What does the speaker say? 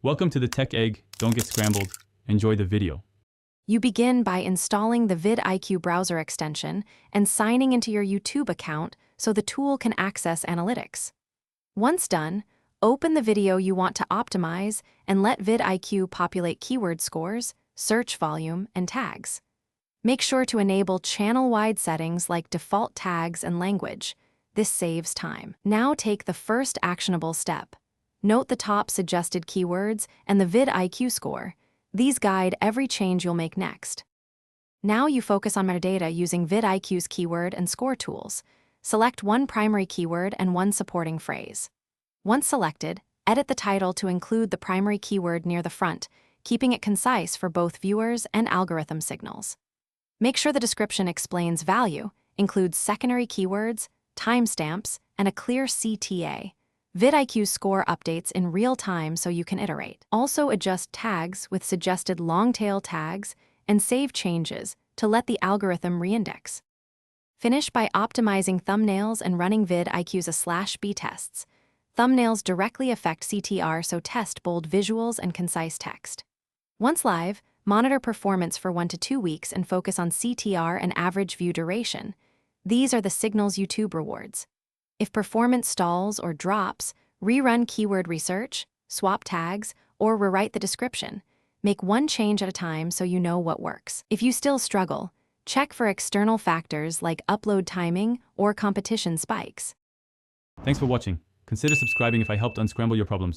Welcome to the Tech Egg. Don't get scrambled. Enjoy the video. You begin by installing the Vidiq browser extension and signing into your YouTube account so the tool can access analytics. Once done, open the video you want to optimize and let Vidiq populate keyword scores, search volume, and tags. Make sure to enable channel-wide settings like default tags and language. This saves time. Now take the first actionable step. Note the top suggested keywords and the Vidiq score. These guide every change you'll make next. Now you focus on metadata using Vidiq's keyword and score tools. Select one primary keyword and one supporting phrase. Once selected, edit the title to include the primary keyword near the front, keeping it concise for both viewers and algorithm signals. Make sure the description explains value, includes secondary keywords, timestamps, and a clear CTA. Vidiq score updates in real time so you can iterate. Also adjust tags with suggested long-tail tags and save changes to let the algorithm reindex. Finish by optimizing thumbnails and running Vidiq's /B tests. Thumbnails directly affect CTR, so test bold visuals and concise text. Once live, monitor performance for 1 to 2 weeks and focus on CTR and average view duration. These are the signals YouTube rewards. If performance stalls or drops, rerun keyword research, swap tags, or rewrite the description. Make one change at a time so you know what works. If you still struggle, check for external factors like upload timing or competition spikes. Thanks for watching. Consider subscribing if I helped unscramble your problems.